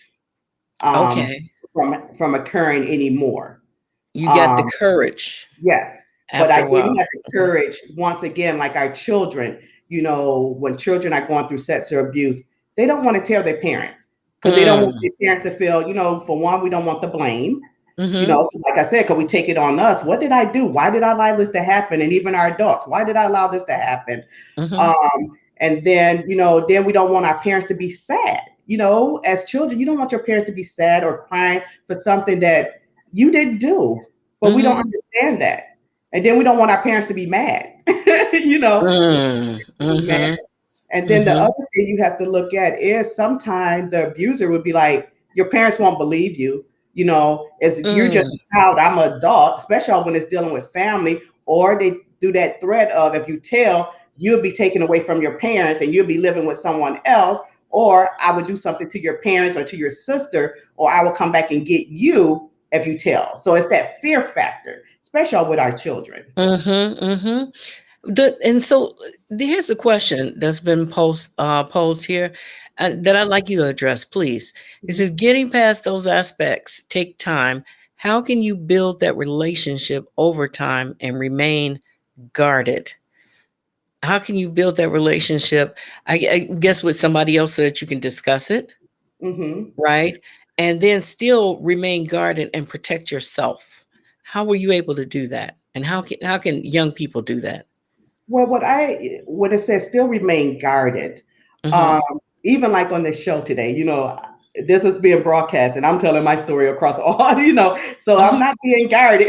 um, Okay. from occurring anymore. You got the Um, courage yes, but I after a didn't while. have the courage. Once again, like our children, when children are going through sexual abuse, they don't want to tell their parents because they don't want Mm. their parents to feel, for one, we don't want the blame. Mm-hmm. Like I said, because we take it on us. What did I do? Why did I allow this to happen? And even our adults, why did I allow this to happen? Mm-hmm. And then, then we don't want our parents to be sad. As children, you don't want your parents to be sad or crying for something that you didn't do, but we don't Mm-hmm. understand that. And then we don't want our parents to be mad, Mm. be mad. Mm-hmm. And then the Mm-hmm. other thing you have to look at is sometimes the abuser would be like, your parents won't believe you. Is you're just Mm. a child, I'm an adult, especially when it's dealing with family, or they do that threat of if you tell, you'll be taken away from your parents and you'll be living with someone else, or I would do something to your parents or to your sister, or I will come back and get you if you tell. So it's that fear factor, especially with our children. Mm-hmm. Mm-hmm. And so here's a question that's been posed here that I'd like you to address, please. It says, getting past those aspects take time. How can you build that relationship over time and remain guarded? How can you build that relationship? I guess with somebody else so that you can discuss it, Mm-hmm. right? And then still remain guarded and protect yourself. How were you able to do that? And how can young people do that? Well, when it says still remain guarded, Mm-hmm. um, even like on this show today, this is being broadcast, and I'm telling my story across all, so I'm Mm-hmm. not being guarded,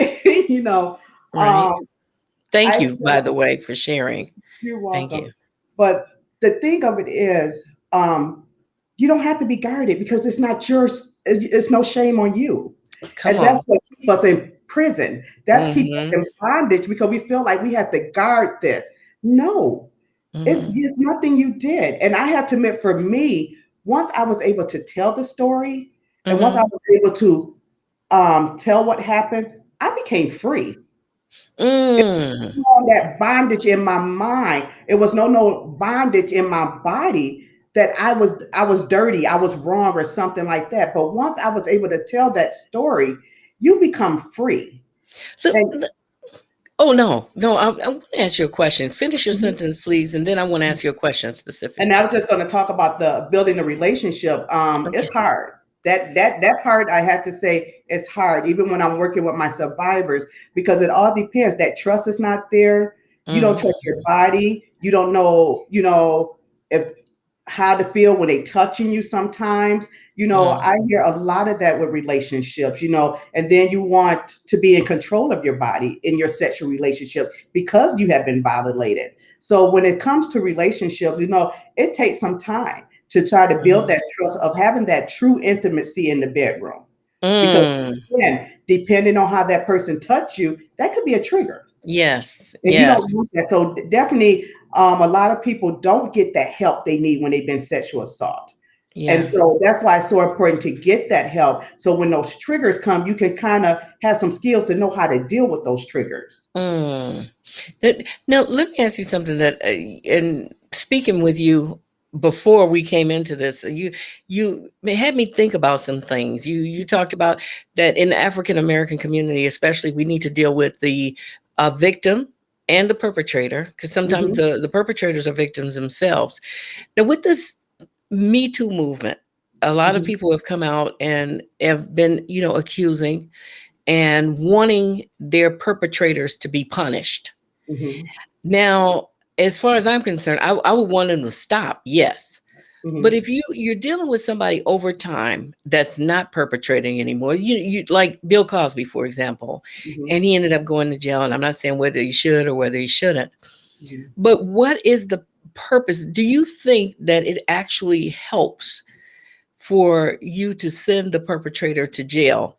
Right. Um, Thank I you, by feel the way, for sharing. you're Thank welcome, you. but the thing of it is, you don't have to be guarded because it's not yours. It's no shame on you. Come And that's on. what keeps us in prison. That's keep us Mm-hmm. in bondage because we feel like we have to guard this. No, Mm-hmm. it's nothing you did. And I have to admit, for me, once I was able to tell the story and once I Mm-hmm. was able to tell what happened, I became free. Mm. On that bondage in my mind. It was no bondage in my body that I was dirty, I was wrong, or something like that. But once I was able to tell that story, you become free. So, And oh no, no, I want to ask you a question. Finish your mhm. sentence, please, and then I want to ask you a question specific. And I was just going to talk about the building a relationship. It's Okay. hard. That part I had to say is hard, even when I'm working with my survivors, because it all depends. That trust is not there. You don't Mm-hmm. trust your body. You don't know, if how to feel when they touching you sometimes. I hear a lot of that with relationships, and then you want to be in control of your body in your sexual relationship because you have been violated. So when it comes to relationships, it takes some time to try to build Mm-hmm. that trust of having that true intimacy in the bedroom. Because Mm. again, depending on how that person touched you, that could be a trigger. Yes. And you don't Yes. want that. So definitely a lot of people don't get that help they need when they've been sexual assault. And Yeah. so that's why it's so important to get that help. So when those triggers come, you can kind of have some skills to know how to deal with those triggers. Mm. Now, let me ask you something that, in speaking with you before we came into this, you had me think about some things. You talked about that in the African American community, especially, we need to deal with the victim and the perpetrator, because sometimes Hmm. the perpetrators are victims themselves. Now, with this Me Too movement, a lot of Hmm. people have come out and have been, accusing and wanting their perpetrators to be punished. Hmm. Now, as far as I'm concerned, I would want them to stop, yes. But Hmm. if you're dealing with somebody over time that's not perpetrating anymore, you like Bill Cosby, for example, Hmm. and he ended up going to jail. And I'm not saying whether he should or whether he shouldn't, Hmm. but what is the purpose? Do you think that it actually helps for you to send the perpetrator to jail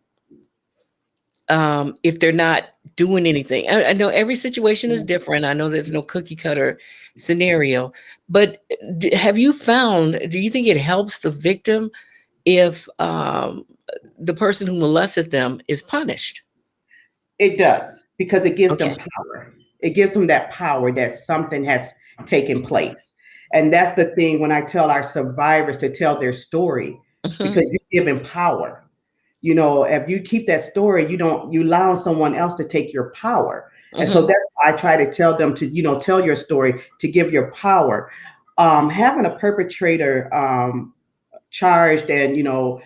if they're not doing anything? I know every situation is different. I know there's no cookie cutter scenario, but have you found, do you think it helps the victim if the person who molested them is punished? It does, because it gives them Okay. power. It gives them that power that something has taken place. And that's the thing when I tell our survivors to tell their story, Hmm. because you give them power. If you keep that story, you allow someone else to take your power. And so Hmm. that's why I try to tell them to, tell your story, to give your power. Having a perpetrator charged, and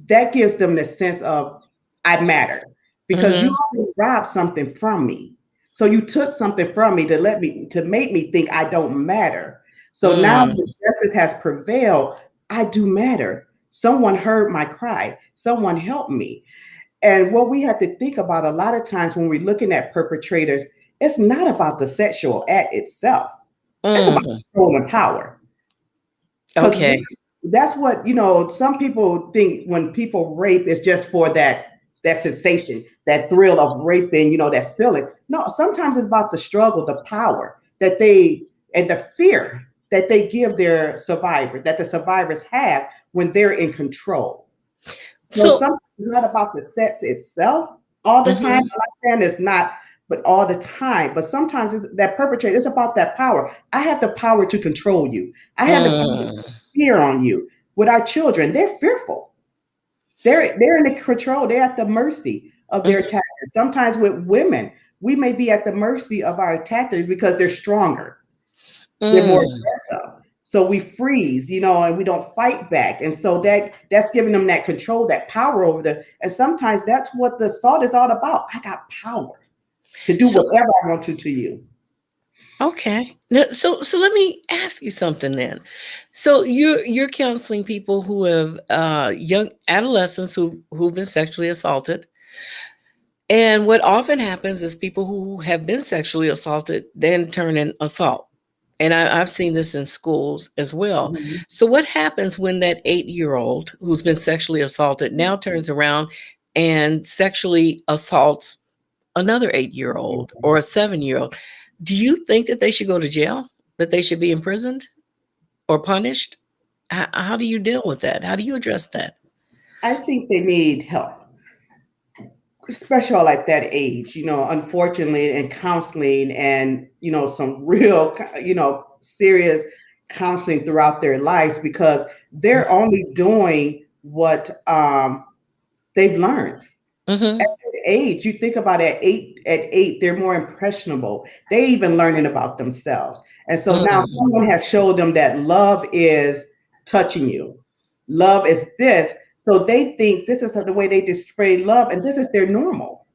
that gives them the sense of I matter, because you Hmm. already robbed something from me. So you took something from me to make me think I don't matter. So now Mm, that justice has prevailed, I do matter. Someone heard my cry. Someone helped me. And what we have to think about a lot of times when we're looking at perpetrators, it's not about the sexual act itself. It's about mhm. control and power. Because Okay. that's what, some people think when people rape, it's just for that sensation, that thrill of raping, that feeling. No, sometimes it's about the struggle, the power that they, and the fear that they give their survivor, that the survivors have when they're in control. So So, sometimes it's not about the sex itself all the time. mhm, I'm not saying it's not, but all the time. But sometimes it's that perpetrator, it's about that power. I have the power to control you. I have the power to mm, put fear on you. With our children, they're fearful. They're in the control. They're at the mercy of their mhm, attackers. Sometimes with women, we may be at the mercy of our attackers because they're stronger. They're more mm. aggressive. So we freeze, and we don't fight back. And so that's giving them that control, that power over the, and sometimes that's what the assault is all about. I got power to do So, whatever I want to you. okay. Now, so let me ask you something then. So you're counseling people who have young adolescents who've been sexually assaulted. And what often happens is people who have been sexually assaulted then turn in assault. And I've seen this in schools as well. Mhm. So, what happens when that 8-year old who's been sexually assaulted now turns around and sexually assaults another 8-year old or a 7-year old? Do you think that they should go to jail? That they should be imprisoned or punished? How do you deal with that? How do you address that? I think they need help, especially at that age, unfortunately, in counseling, and, some real, serious counseling throughout their lives, because they're only doing what they've learned. Mm-hmm. Age, you think about at eight, they're more impressionable. They even learning about themselves. And so now Mm-hmm. someone has showed them that love is touching you. Love is this. So they think this is the way they display love, and this is their normal.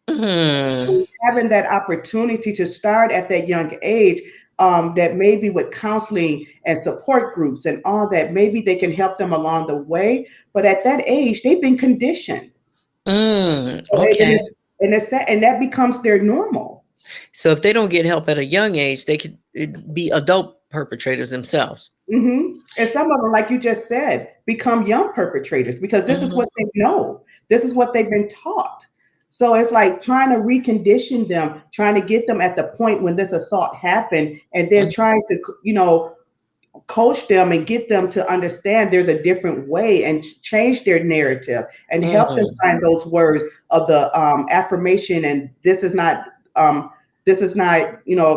Mm-hmm. Having that opportunity to start at that young age, that maybe with counseling and support groups and all that, maybe they can help them along the way. But at that age, they've been conditioned. Mm, And okay. and that becomes their normal. So if they don't get help at a young age, they could be adult perpetrators themselves. And some of them, like you just said, become young perpetrators because this is Hmm. what they know. This is what they've been taught. So it's like trying to recondition them, trying to get them at the point when this assault happened, and then trying to, coach them and get them to understand there's a different way and change their narrative and help them Mm, find those words of the affirmation, and this is not,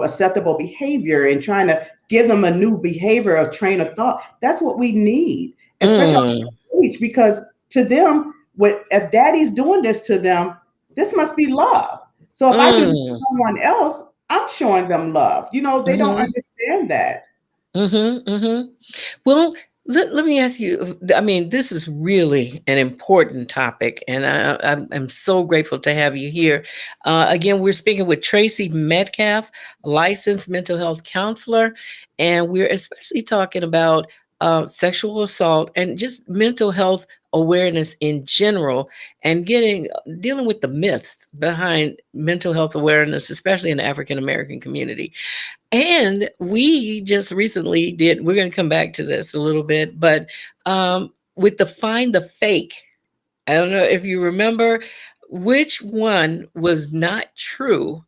acceptable behavior, and trying to give them a new behavior, a train of thought. That's what we need, especially mm, at age, because to them, if daddy's doing this to them, this must be love. So if I do this to mm, someone else, I'm showing them love. They don't mm-hmm, understand that. mm-hmm, mm-hmm. Well, let me ask you. I mean, this is really an important topic, and I'm so grateful to have you here. Again, we're speaking with Tracy Metcalf, licensed mental health counselor, and we're especially talking about sexual assault and just mental health awareness in general, and dealing with the myths behind mental health awareness, especially in the African American community. And we just recently we're going to come back to this a little bit, but with the find the fake. I don't know if you remember which one was not true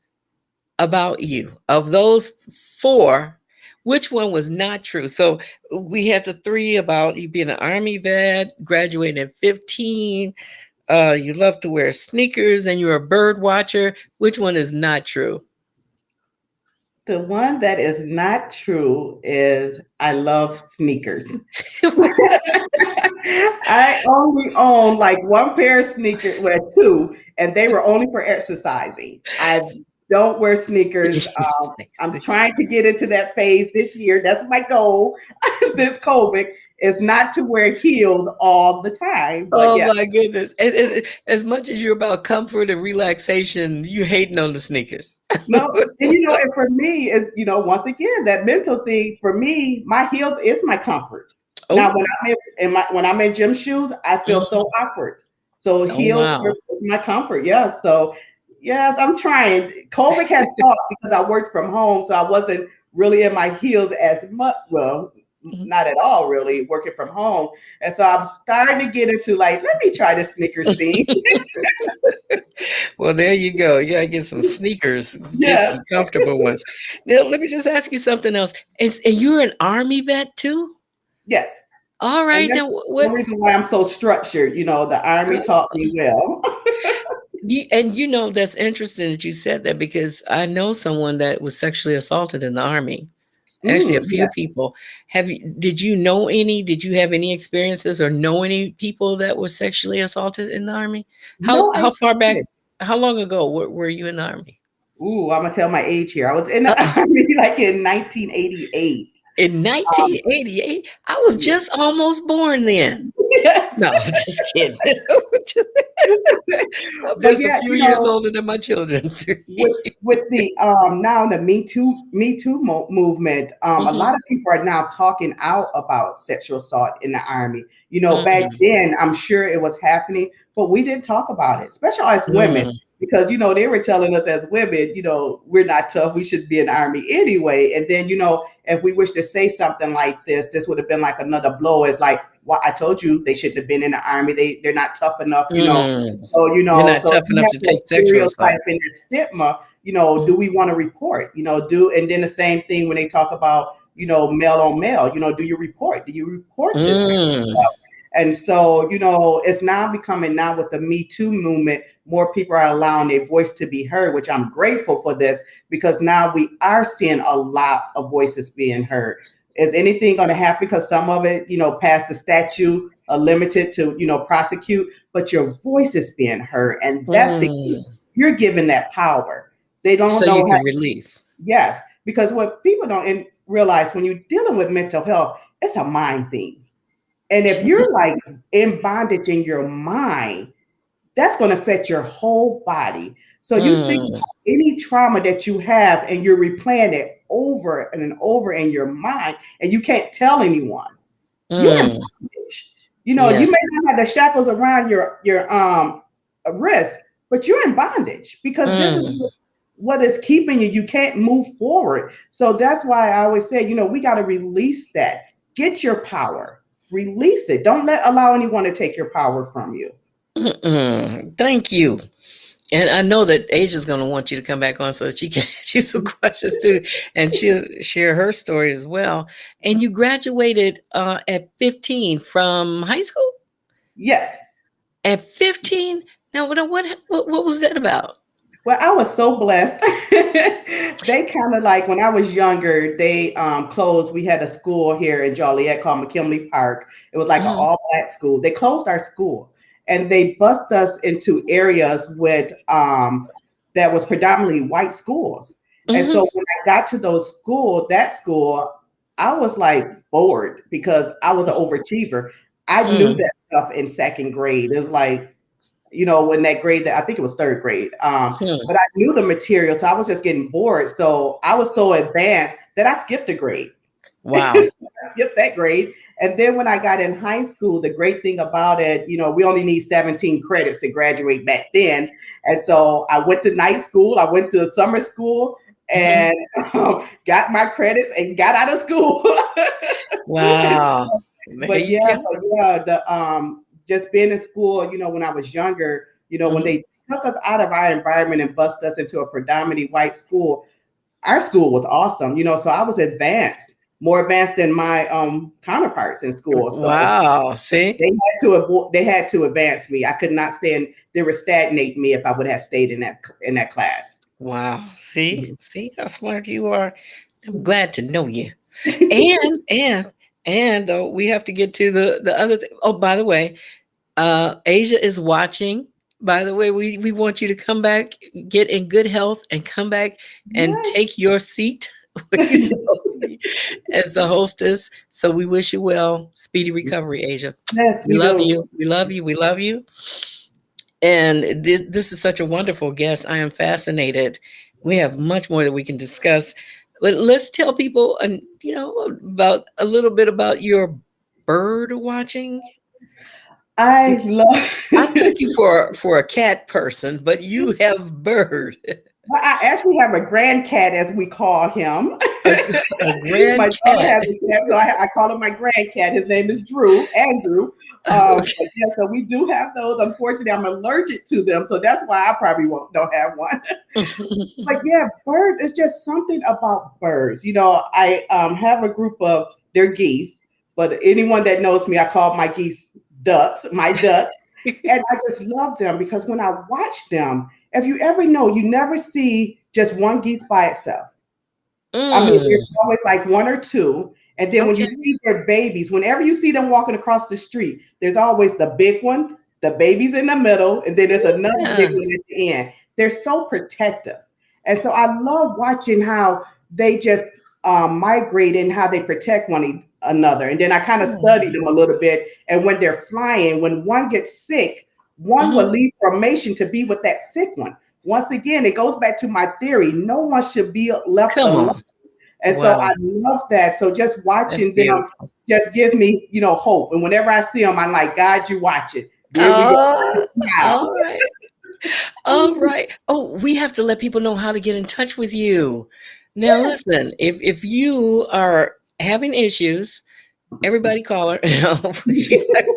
about you. Of those four, which one was not true? So we had the three about you being an Army vet, graduating at 15, you love to wear sneakers, and you're a bird watcher. Which one is not true? The one that is not true is I love sneakers. I only own like one pair of sneakers, well, two, and they were only for exercising. I don't wear sneakers. I'm trying to get into that phase this year. That's my goal since COVID, is not to wear heels all the time. But Oh yeah, my goodness. And as much as you're about comfort and relaxation, you hating on the sneakers. no, and and for me is once again that mental thing. For me, my heels is my comfort. Now, Oh, when I'm in gym shoes, I feel mhm. so awkward. So Oh heels are wow. my comfort. Yeah. So yes, I'm trying. COVID has taught because I worked from home, so I wasn't really in my heels as much. Well, Mhm. not at all, really working from home. And so I'm starting to get into like, let me try the sneakers thing. Well, there you go. You gotta get some sneakers, get Yes, some comfortable ones. Now, let me just ask you something else. And you're an Army vet too? yes. All And right. that's Now, the what? reason why I'm so structured. The Army taught me well. That's interesting that you said that because I know someone that was sexually assaulted in the Army. Actually, a few Yes. people. Did you know any? Did you have any experiences or know any people that were sexually assaulted in the Army? How No, I how far did. back? How long ago were you in the Army? Ooh, I'm gonna tell my age here. I was in the Uh-uh. Army like in 1988. In Um, 1988, I was yeah. just almost born then. Yes. No, I'm just kidding. I'm But just a yeah, few years older than my children. with the now the Me Too movement, a Mhm, lot of people are now talking out about sexual assault in the Army. Back mhm, then, I'm sure it was happening, but we didn't talk about it, especially as women, mm, because they were telling us as women, we're not tough. We should be in the Army anyway. And then if we wish to say something like this would have been like another blow. It's like, well, I told you they shouldn't have been in the Army. They're not tough enough. mm. So, You're not so tough you enough have to that take sexual assault. stereotype and the stigma, Mm, do we want to report? And then the same thing when they talk about, male on male, do you report? Do you report this kind of mm, stuff? And so, it's now becoming now with the Me Too movement, more people are allowing their voice to be heard, which I'm grateful for this because now we are seeing a lot of voices being heard. Is anything going to happen? Because some of it, past the statute, limited to, prosecute, but your voice is being heard. And that's the key. mm. You're given that power. They don't So you know how, can release. yes, because what people don't realize when you're dealing with mental health, it's a mind thing. And if you're like in bondage in your mind, that's going to affect your whole body. So you think Mm, about any trauma that you have and you're replaying it over and over in your mind and you can't tell anyone. You're in mm. bondage. Yeah. You may not have the shackles around your wrist, but you're in bondage because this is Mm, what is keeping you. You can't move forward. So that's why I always say, we got to release that. Get your power. Release it. Don't allow anyone to take your power from you. mm-mm. Thank you. And I know that Asia's going to want you to come back on so that she can ask you some questions too, and she'll share her story as well. And you graduated at 15 from high school. Yes. At 15. Now, what was that about? Well, I was so blessed. They kind of like when I was younger, they closed. We had a school here in Joliet called McKinley Park. It was like an Mhm, all black school. They closed our school and they bused us into areas with that was predominantly white schools. And mhm, so when I got to that school, I was like bored because I was an overachiever. I knew mm, that stuff in second grade. It was like in that grade that I think it was third grade. hmm. But I knew the material, so I was just getting bored. So I was so advanced that I skipped a grade. Wow. I skipped that grade. And then when I got in high school, the great thing about it, we only need 17 credits to graduate back then. And so I went to night school, I went to summer school Mhm. and got my credits and got out of school. Wow. There you go. but yeah, the just being in school, when I was younger, when Mhm. they took us out of our environment and bused us into a predominantly white school, our school was awesome, so I was advanced, more advanced than my counterparts in school. So Wow. See? they had to advance me. I could not stay in. They were stagnating me if I would have stayed in that class. Wow. See? Mhm. See how smart you are? I'm glad to know you. And we have to get to the other thing. Oh, by the way, Asia is watching. By the way, we want you to come back, get in good health, and come back and Yes. take your seat where you're supposed to be as the hostess. So we wish you well, speedy recovery, Asia. Yes, We we love do. you. We love you. We love you. And this is such a wonderful guest. I am fascinated. We have much more that we can discuss, but let's tell people, about a little bit about your bird watching. I love. I took you for a cat person, but you have bird, Well, I actually have a grandcat, as we call him. a, a My grand daughter cat. has a cat, so I call him my grandcat. His name is Andrew. But yeah, so we do have those. Unfortunately, I'm allergic to them, so that's why I probably don't have one. But yeah, birds. It's just something about birds. I have a group of they're geese, but anyone that knows me, I call my geese ducks. My ducks. And I just love them because when I watch them, if you ever know, you never see just one geese by itself. I mean, there's Mm, always like one or two. And then when you okay. see their babies, whenever you see them walking across the street, there's always the big one, the baby's in the middle, and then there's another big Yeah. one at the end. They're so protective. And so I love watching how they just migrate and how they protect another. And then I kind of study them a little bit. And when they're flying, when one gets sick, one will Mhm. leave formation to be with that sick one. Once again, it goes back to my theory. No one should be left Come alone. on. And so Wow. I love that. So just That's watching them beautiful. just give me, hope. And whenever I see them, I'm like, God, you watch it. There we go. Oh, Smile. all right. All right. Oh, we have to let people know how to get in touch with you. Now, listen, if you are having issues, everybody call her. She's like,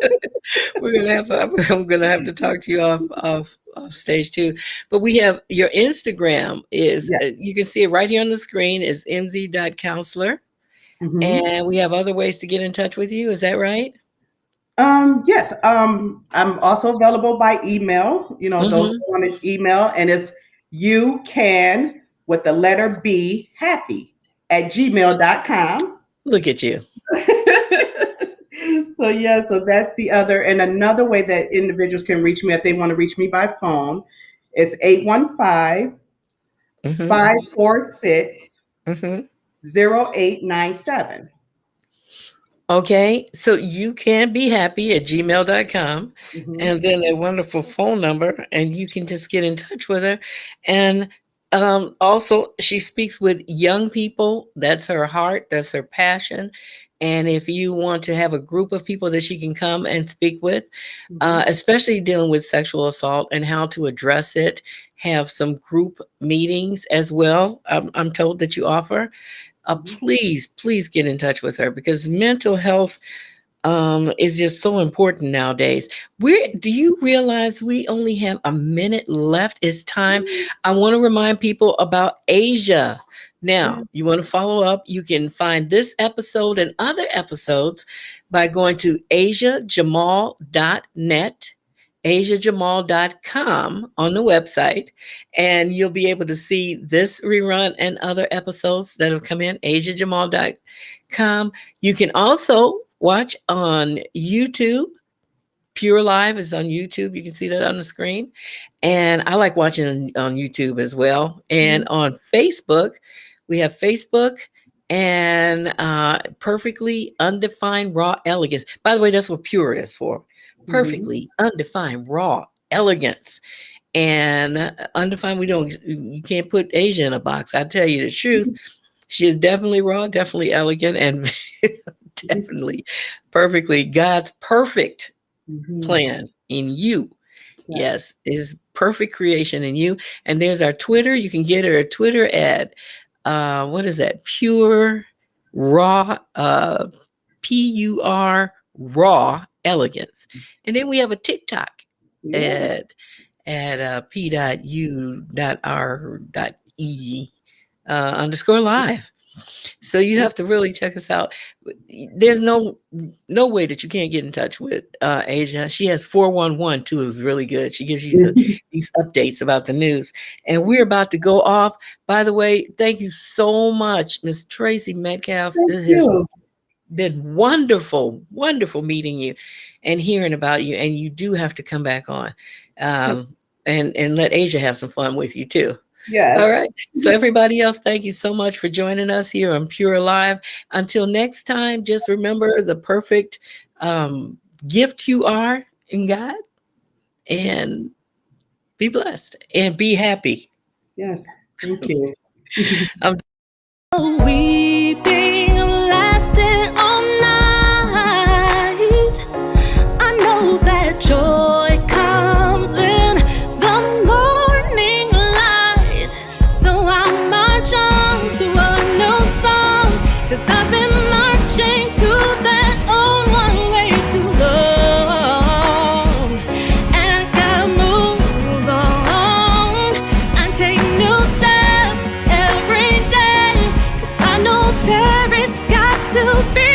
we're gonna have. I'm gonna have to talk to you off stage too. But we have your Instagram is Yeah. you can see it right here on the screen is mz.counselor, Mhm. and we have other ways to get in touch with you. Is that right? Yes. I'm also available by email. Those Hmm. who want to email, and it's you can with the letter B happy at gmail.com. Look at you. So yeah, so that's the other and another way that individuals can reach me if they want to reach me by phone is 815 Hmm. 546 Hmm. 0897. Okay, so you can be happy at gmail.com, Mm-hmm. and then a wonderful phone number, and you can just get in touch with her. And also, she speaks with young people. That's her heart, that's her passion. And if you want to have a group of people that she can come and speak with, Mm-hmm. especially dealing with sexual assault and how to address it, have some group meetings as well. I'm told that you offer. Mm-hmm. Please get in touch with her because mental health is just so important nowadays. Do you realize we only have a minute left? It's time. I want to remind people about Asia. Yeah. Now, you want to follow up, you can find this episode and other episodes by going to asiajamal.net, asiajamal.com on the website, and you'll be able to see this rerun and other episodes that have come in, asiajamal.com. You can also watch on YouTube. Pure Live is on YouTube. You can see that on the screen. And I like watching on YouTube as well. And on Facebook, we have Facebook and Perfectly Undefined Raw Elegance. By the way, that's what Pure is for. Mm-hmm. Perfectly Undefined Raw Elegance. And undefined, you can't put Asia in a box. I tell you the truth. She is definitely raw, definitely elegant, and definitely perfectly God's perfect Mm-hmm. plan in you. Yes. Yes, is perfect creation in you. And there's our Twitter. You can get her a Twitter at what is that? Pure raw, PUR Raw Elegance. And then we have a TikTok Yeah. at p.u.r.e _ live. So you have to really check us out. There's no way that you can't get in touch with Asia. She has 411 too, is really good. She gives you these updates about the news. And we're about to go off. By the way, thank you so much, Miss Tracy Metcalf. Thank It has you. been wonderful, wonderful meeting you and hearing about you. And you do have to come back on and let Asia have some fun with you too. All Yes. right. So everybody else, thank you so much for joining us here on Pure Live. Until next time, just remember the perfect gift you are in God, and be blessed and be happy. Yes. Thank you. I'm Weeping lasted all night. I know that joy comes in the morning light. So I'll march on to a new song, 'cause I've been marching to that old one way too long. And I gotta move on and take new steps every day, 'cause I know there is got to be